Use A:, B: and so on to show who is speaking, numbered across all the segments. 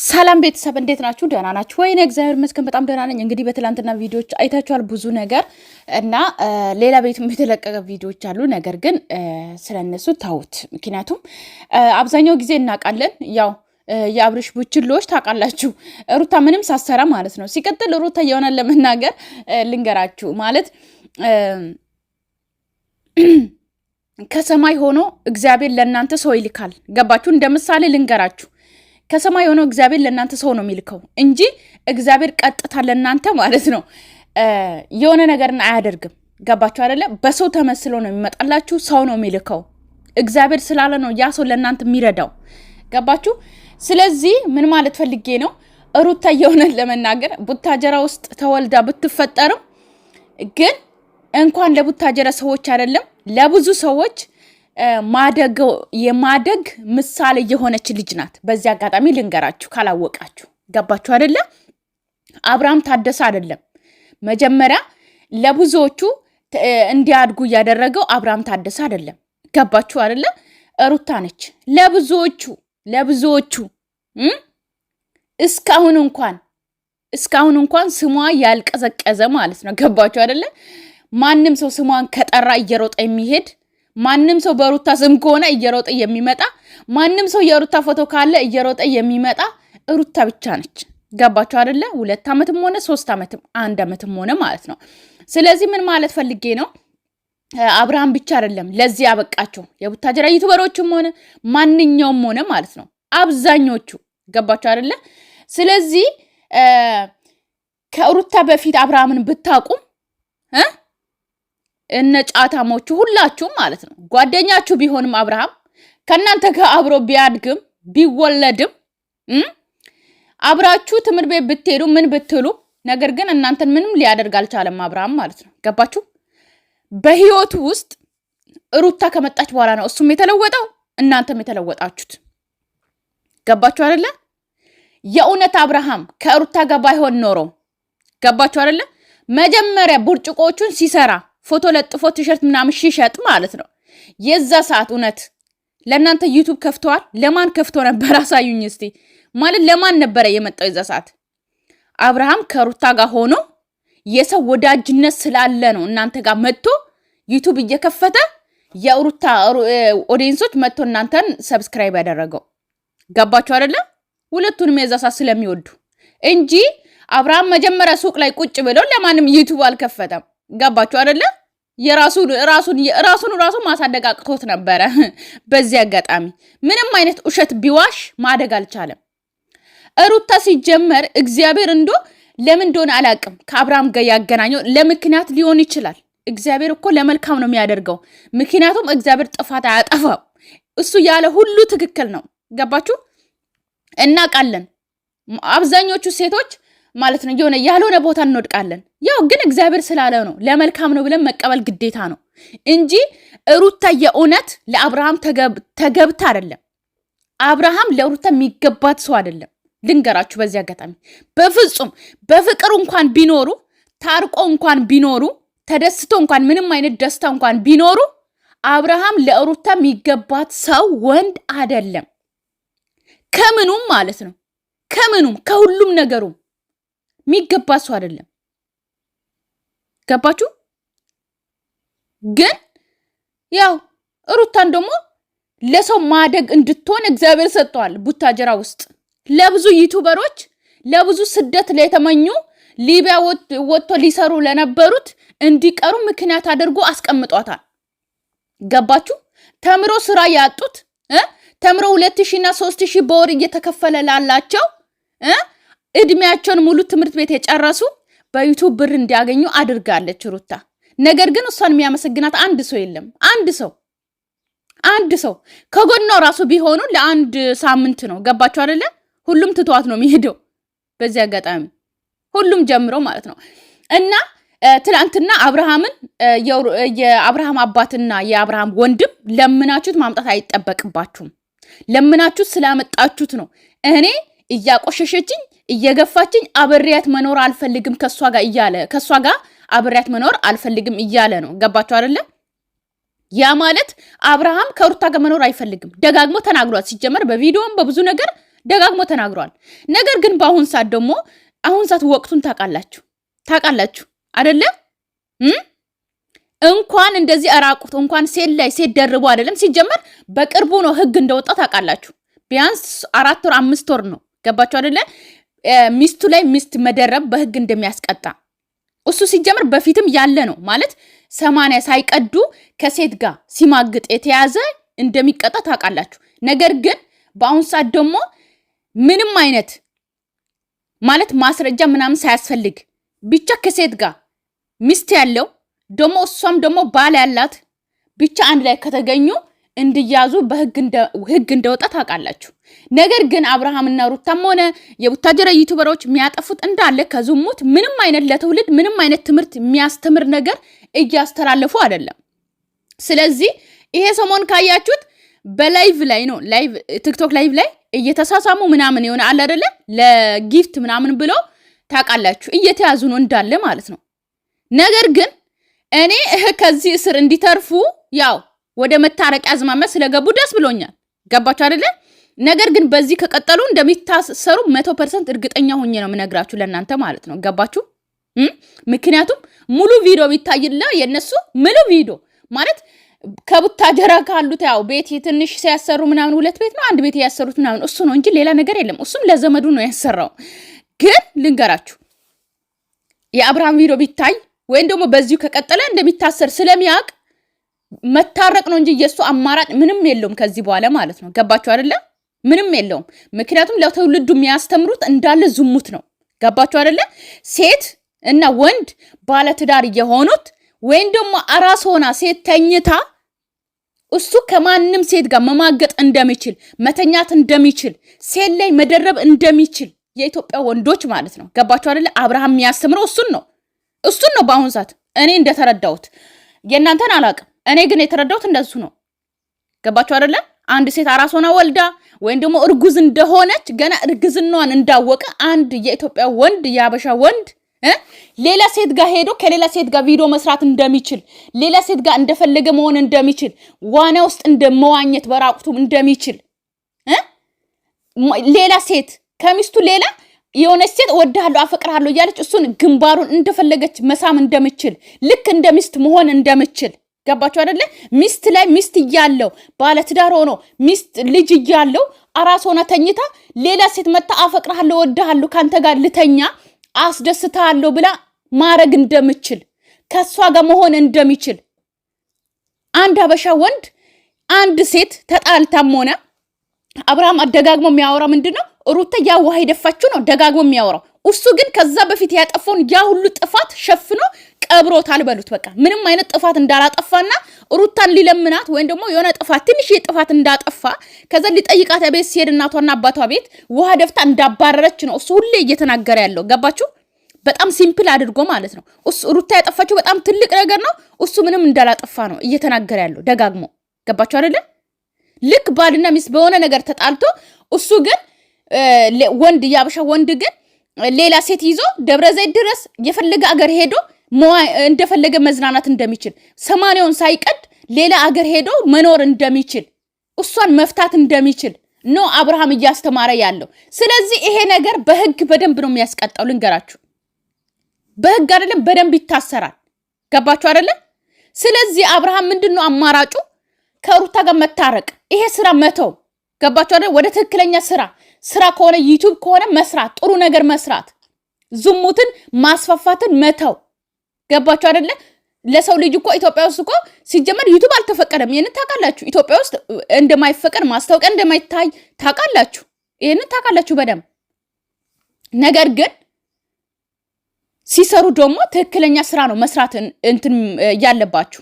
A: ሰላም ቤተሰብ እንዴት ናችሁ? ደህና ናችሁ ወይ? እግዚአብሔር ይመስገን በጣም ደህና ነኝ። እንግዲህ በትላንትና ቪዲዮዎች አይታችኋል ብዙ ነገር እና ሌላ ቤትም የተለቀቀ ቪዲዮዎች አሉ። ነገር ግን ስለነሱ ታውት። ምክንያቱም አብዛኛው ጊዜ እናውቃለን ያው የአብርሽ ቡችሎች ታውቃላችሁ ሩታ ምንም ሳሰራ ማለት ነው። ሲቀጥል ሩታ የሆነ ለመናገር ልንገራችሁ ማለት ከሰማይ ሆኖ እግዚአብሔር ለእናንተ ሰው ይልካል። ገባችሁ? እንደምሳሌ ልንገራችሁ ከሰማይ ሆኖ እግዚአብሔር ለእናንተ ሰው ነው የሚልከው እንጂ እግዚአብሔር ቀጥታ ለእናንተ ማለት ነው የሆነ ነገርን አያደርግም። ገባችሁ አይደለ? በሰው ተመስሎ ነው የሚመጣላችሁ። ሰው ነው የሚልከው። እግዚአብሔር ስላለ ነው ያ ሰው ለእናንተ የሚረዳው። ገባችሁ? ስለዚህ ምን ማለት ፈልጌ ነው ሩታ የሆነ ለመናገር ቡታጀራ ውስጥ ተወልዳ ብትፈጠርም ግን እንኳን ለቡታጀራ ሰዎች አይደለም ለብዙ ሰዎች የማደግ ምሳሌ የሆነች ልጅ ናት። በዚህ አጋጣሚ ልንገራችሁ ካላወቃችሁ። ገባችሁ አይደለ? አብርሃም ታደሰ አይደለም መጀመሪያ ለብዙዎቹ እንዲያድጉ ያደረገው አብርሃም ታደሰ አይደለም። ገባችሁ አይደለ? ሩታ ነች ለብዙዎቹ እስካሁን እንኳን ስሟ ያልቀዘቀዘ ማለት ነው። ገባችሁ አይደለ? ማንም ሰው ስሟን ከጠራ እየሮጠ የሚሄድ ማንም ሰው በሩታ ስም ከሆነ እየሮጠ የሚመጣ ማንም ሰው የሩታ ፎቶ ካለ እየሮጠ የሚመጣ ሩታ ብቻ ነች። ገባችሁ አይደለ? 2 ዓመትም ሆነ 3 ዓመትም 1 ዓመትም ሆነ ማለት ነው። ስለዚህ ምን ማለት ፈልጌ ነው አብርሃም ብቻ አይደለም ለዚህ ያበቃቸው የቡታጀራ ዩቲዩበሮችም ሆነ ማንኛውም ሆነ ማለት ነው አብዛኞቹ። ገባችሁ አይደለ? ስለዚህ ከሩታ በፊት አብርሃምን ብታቁም እነ ጫታሞቹ ሁላችሁ ማለት ነው ጓደኛችሁ ቢሆንም አብርሃም ከናንተ ጋር አብሮ ቢያድግም ቢወለድም አብራችሁ ትምህርት ቤት ብትሄዱ ምን ብትሉ ነገር ግን እናንተን ምንም ሊያደርግ አልቻለም አብርሃም ማለት ነው። ገባችሁ? በህይወቱ ውስጥ ሩታ ከመጣች በኋላ ነው እሱም የተለወጠው እናንተም የተለወጣችሁት። ገባችሁ አይደለ? የእውነት አብርሃም ከሩታ ጋር ባይሆን ኖሮ ገባችሁ አይደለ? መጀመሪያ ቡርጭቆቹን ሲሰራ ፎቶ ለጥፎ ቲሸርት ምናምን ሲሸጥ ማለት ነው የዛ ሰዓት እውነት ለእናንተ ዩቲዩብ ከፍተዋል? ለማን ከፍቶ ነበር? አሳዩኝ እስቲ። ማለት ለማን ነበረ የመጣው የዛ ሰዓት? አብርሃም ከሩታ ጋር ሆኖ የሰው ወዳጅነት ስላለ ነው እናንተ ጋር መጥቶ ዩቲዩብ እየከፈተ የሩታ ኦዲየንሶች መጥቶ እናንተን ሰብስክራይብ ያደረገው። ገባችሁ አይደለ? ሁለቱንም የዛ ሰዓት ስለሚወዱ እንጂ አብርሃም መጀመሪያ ሱቅ ላይ ቁጭ ብሎ ለማንም ዩቲዩብ አልከፈተም። ገባችሁ አይደለ? ራሱን ማሳደግ አቅቶት ነበረ። በዚህ አጋጣሚ ምንም አይነት ውሸት ቢዋሽ ማደግ አልቻለም። ሩታ ሲጀመር እግዚአብሔር ለምን እንደሆነ አላቅም ከአብርሃም ጋር ያገናኘው ለምክንያት ሊሆን ይችላል። እግዚአብሔር እኮ ለመልካም ነው የሚያደርገው። ምክንያቱም እግዚአብሔር ጥፋት አያጠፋም። እሱ ያለ ሁሉ ትክክል ነው። ገባችሁ? እናውቃለን አብዛኞቹ ሴቶች ማለት ነው የሆነ ያልሆነ ቦታ እንወድቃለን። ያው ግን እግዚአብሔር ስላለ ነው ለመልካም ነው ብለን መቀበል ግዴታ ነው እንጂ ሩታ የእውነት ለአብርሃም ተገብታ አይደለም። አብርሃም ለሩታ የሚገባት ሰው አይደለም። ልንገራችሁ በዚህ አጋጣሚ በፍጹም በፍቅር እንኳን ቢኖሩ ታርቆ እንኳን ቢኖሩ ተደስቶ እንኳን ምንም አይነት ደስታ እንኳን ቢኖሩ አብርሃም ለሩታ የሚገባት ሰው ወንድ አይደለም። ከምኑም ማለት ነው ከሁሉም ነገሩ የሚገባ ሰው አይደለም። ገባችሁ? ግን ያው ሩታን ደግሞ ለሰው ማደግ እንድትሆን እግዚአብሔር ሰጥቷል። ቡታጀራ ውስጥ ለብዙ ዩቲዩበሮች ለብዙ ስደት ለተመኙ ሊቢያ ወጥቶ ሊሰሩ ለነበሩት እንዲቀሩ ምክንያት አድርጎ አስቀምጧታል። ገባችሁ? ተምሮ ስራ ያጡት ተምሮ 2000 እና 3000 በወር እየተከፈለ ላላቸው እድሜያቸውን ሙሉ ትምህርት ቤት የጨረሱ በዩቲዩብ ብር እንዲያገኙ አድርጋለች ሩታ። ነገር ግን እሷን የሚያመሰግናት አንድ ሰው የለም። አንድ ሰው ከጎኗ ራሱ ቢሆኑ ለአንድ ሳምንት ነው። ገባችሁ አይደለ? ሁሉም ትቷት ነው የሚሄደው። በዚህ አጋጣሚ ሁሉም ጀምሮ ማለት ነው እና ትናንትና አብርሃምን የአብርሃም አባትና የአብርሃም ወንድም ለምናችሁት ማምጣት አይጠበቅባችሁም። ለምናችሁት ስላመጣችሁት ነው እኔ እያቆሸሸችኝ እየገፋችኝ አብሬያት መኖር አልፈልግም ከሷ ጋር አብሬያት መኖር አልፈልግም እያለ ነው። ገባችሁ አይደለ? ያ ማለት አብርሃም ከሩታ ጋር መኖር አይፈልግም። ደጋግሞ ተናግሯል። ሲጀመር በቪዲዮም በብዙ ነገር ደጋግሞ ተናግሯል። ነገር ግን በአሁን ሰዓት ደግሞ አሁን ሰዓት ወቅቱን ታውቃላችሁ አይደለ? እንኳን እንደዚህ አራቁት እንኳን ሴት ላይ ሴት ደርቦ አይደለም። ሲጀመር በቅርቡ ነው ህግ እንደወጣ ታውቃላችሁ። ቢያንስ 4 ወር 5 ወር ነው። ገባችሁ አይደለ? ሚስቱ ላይ ሚስት መደረብ በህግ እንደሚያስቀጣ እሱ ሲጀመር በፊትም ያለ ነው ማለት 80 ሳይቀዱ ከሴት ጋር ሲማግጥ የተያዘ እንደሚቀጣ ታውቃላችሁ። ነገር ግን በአሁን ሰዓት ደግሞ ምንም አይነት ማለት ማስረጃ ምናምን ሳያስፈልግ ብቻ ከሴት ጋር ሚስት ያለው ደግሞ እሷም ደግሞ ባል ያላት ብቻ አንድ ላይ ከተገኙ እንዲያዙ በህግ እንደወጣ ታውቃላችሁ። ነገር ግን አብርሃምና ሩታም ሆነ የቡታጀራ ዩቲዩበሮች የሚያጠፉት እንዳለ ከዝሙት ምንም አይነት ለትውልድ ምንም አይነት ትምህርት የሚያስተምር ነገር እያስተላለፉ አይደለም። ስለዚህ ይሄ ሰሞን ካያችሁት በላይቭ ላይ ነው ላይቭ ቲክቶክ ላይቭ ላይ እየተሳሳሙ ምናምን የሆነ አለ አይደለ ለጊፍት ምናምን ብሎ ታውቃላችሁ እየተያዙ ነው እንዳለ ማለት ነው። ነገር ግን እኔ ከዚህ እስር እንዲተርፉ ያው ወደ መታረቂያ አዝማሚያ ስለገቡ ደስ ብሎኛል። ገባችሁ አይደለ? ነገር ግን በዚህ ከቀጠሉ እንደሚታሰሩ 100% እርግጠኛ ሆኜ ነው የምነግራችሁ ለእናንተ ማለት ነው። ገባችሁ? ምክንያቱም ሙሉ ቪዲዮ ቢታይላ የነሱ ሙሉ ቪዲዮ ማለት ከቡታጀራ ካሉት ያው ቤት ትንሽ ሲያሰሩ ምናምን 2 ቤት ነው 1 ቤት ያሰሩት ምናምን እሱ ነው እንጂ ሌላ ነገር የለም። እሱም ለዘመዱ ነው ያሰራው። ግን ልንገራችሁ የአብርሃም ቪዲዮ ቢታይ ወይም ደግሞ በዚሁ ከቀጠለ እንደሚታሰር ስለሚያውቅ መታረቅ ነው እንጂ የሱ አማራጭ ምንም የለውም ከዚህ በኋላ ማለት ነው። ገባችሁ አይደለ? ምንም የለውም። ምክንያቱም ለትውልዱ የሚያስተምሩት እንዳለ ዝሙት ነው። ገባችሁ አይደለ? ሴት እና ወንድ ባለትዳር የሆኑት ወይም ደግሞ አራስ ሆና ሴት ተኝታ እሱ ከማንም ሴት ጋር መማገጥ እንደሚችል መተኛት እንደሚችል ሴት ላይ መደረብ እንደሚችል የኢትዮጵያ ወንዶች ማለት ነው። ገባችሁ አይደለ? አብርሃም የሚያስተምረው እሱን ነው በአሁን ሰዓት እኔ እንደተረዳሁት። የእናንተን አላውቅም። እኔ ግን የተረዳሁት እንደሱ ነው። ገባችሁ አይደለ? አንድ ሴት አራስ ሆና ወልዳ ወይም ደግሞ እርጉዝ እንደሆነች ገና እርግዝናዋን እንዳወቀ አንድ የኢትዮጵያ ወንድ የአበሻ ወንድ ሌላ ሴት ጋር ሄዶ ከሌላ ሴት ጋር ቪዲዮ መስራት እንደሚችል ሌላ ሴት ጋር እንደፈለገ መሆን እንደሚችል ዋና ውስጥ እንደመዋኘት በራቁቱ እንደሚችል ሌላ ሴት ከሚስቱ ሌላ የሆነች ሴት ወድሃለሁ አፈቅርሃለሁ እያለች እሱን ግንባሩን እንደፈለገች መሳም እንደምችል ልክ እንደ ሚስት መሆን እንደምችል ገባችሁ አይደለ? ሚስት ላይ ሚስት እያለው ባለትዳር ሆኖ ሚስት ልጅ እያለው አራስ ሆና ተኝታ ሌላ ሴት መጣ አፈቅርሃለሁ ወድሃለሁ ካንተ ጋር ልተኛ አስደስታለሁ ብላ ማረግ እንደምችል ከሷ ጋር መሆን እንደሚችል አንድ አበሻ ወንድ አንድ ሴት ተጣልታም ሆነ አብርሃም አደጋግሞ የሚያወራው ምንድነው? ሩታ ያ ውሃ ይደፋችሁ ነው ደጋግሞ የሚያወራው። እሱ ግን ከዛ በፊት ያጠፋውን ያ ሁሉ ጥፋት ሸፍኖ ቀብሮታል በሉት። በቃ ምንም አይነት ጥፋት እንዳላጠፋና ሩታን ሊለምናት ወይም ደግሞ የሆነ ጥፋት ትንሽ ጥፋት እንዳጠፋ ከዛ ሊጠይቃት ቤት ሲሄድ እናቷና አባቷ ቤት ውሃ ደፍታ እንዳባረረች ነው እሱ ሁሌ እየተናገረ ያለው። ገባችሁ? በጣም ሲምፕል አድርጎ ማለት ነው። እሱ ሩታ ያጠፋችው በጣም ትልቅ ነገር ነው። እሱ ምንም እንዳላጠፋ ነው እየተናገረ ያለው ደጋግሞ። ገባችሁ አይደለ? ልክ ባልና ሚስት በሆነ ነገር ተጣልቶ እሱ ግን ወንድ ያበሻ ወንድ ግን ሌላ ሴት ይዞ ደብረ ዘይት ድረስ የፈለገ አገር ሄዶ እንደፈለገ መዝናናት እንደሚችል 80ውን ሳይቀድ ሌላ አገር ሄዶ መኖር እንደሚችል እሷን መፍታት እንደሚችል ነው አብርሃም እያስተማረ ያለው። ስለዚህ ይሄ ነገር በህግ በደንብ ነው የሚያስቀጣው። ልንገራችሁ በህግ አይደለም በደንብ ይታሰራል። ገባችሁ አይደለ? ስለዚህ አብርሃም ምንድነው አማራጩ? ከሩታ ጋር መታረቅ፣ ይሄ ስራ መተው። ገባችሁ አይደለ? ወደ ትክክለኛ ስራ ከሆነ ዩቲዩብ ከሆነ መስራት፣ ጥሩ ነገር መስራት፣ ዝሙትን ማስፋፋትን መተው። ገባችሁ አይደለ? ለሰው ልጅ እኮ ኢትዮጵያ ውስጥ እኮ ሲጀመር ዩቲዩብ አልተፈቀደም። ይሄን ታውቃላችሁ። ኢትዮጵያ ውስጥ እንደማይፈቀድ ማስታወቂያ እንደማይታይ ታውቃላችሁ። ይሄን ታውቃላችሁ በደንብ። ነገር ግን ሲሰሩ ደግሞ ትክክለኛ ስራ ነው መስራት እንትን ያለባችሁ።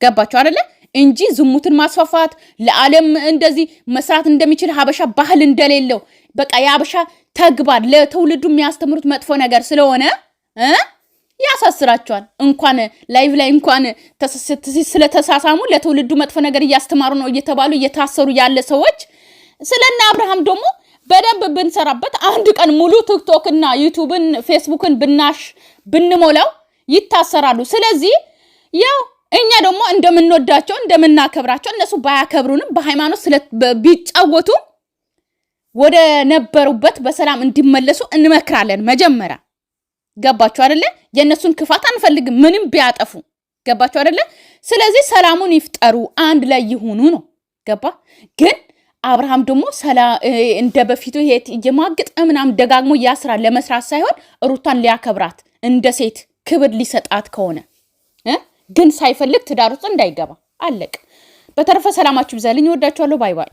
A: ገባችሁ አይደለ? እንጂ ዝሙትን ማስፋፋት ለዓለም እንደዚህ መስራት እንደሚችል ሀበሻ ባህል እንደሌለው በቃ የሀበሻ ተግባር ለትውልዱ የሚያስተምሩት መጥፎ ነገር ስለሆነ ያሳስራቸዋል። እንኳን ላይቭ ላይ እንኳን ስለተሳሳሙ ለትውልዱ መጥፎ ነገር እያስተማሩ ነው እየተባሉ እየታሰሩ ያለ ሰዎች ስለና አብርሃም ደግሞ በደንብ ብንሰራበት አንድ ቀን ሙሉ ቲክቶክ እና ዩቲዩብን ፌስቡክን ብንሞላው ይታሰራሉ። ስለዚህ ያው እኛ ደግሞ እንደምንወዳቸው እንደምናከብራቸው እነሱ ባያከብሩንም በሃይማኖት ቢጫወቱ ወደ ነበሩበት በሰላም እንዲመለሱ እንመክራለን። መጀመሪያ ገባችሁ አይደለ? የነሱን ክፋት አንፈልግም ምንም ቢያጠፉ ገባችሁ አይደለ? ስለዚህ ሰላሙን ይፍጠሩ አንድ ላይ ይሁኑ ነው ገባ? ግን አብርሃም ደግሞ እንደ በፊቱ የማግጥ ምናምን ደጋግሞ ያስራ ለመስራት ሳይሆን ሩታን ሊያከብራት እንደ ሴት ክብር ሊሰጣት ከሆነ ግን ሳይፈልግ ትዳር ውስጥ እንዳይገባ አለቅ። በተረፈ ሰላማችሁ ይብዛልኝ። ወዳችኋለሁ። ባይ ባይ።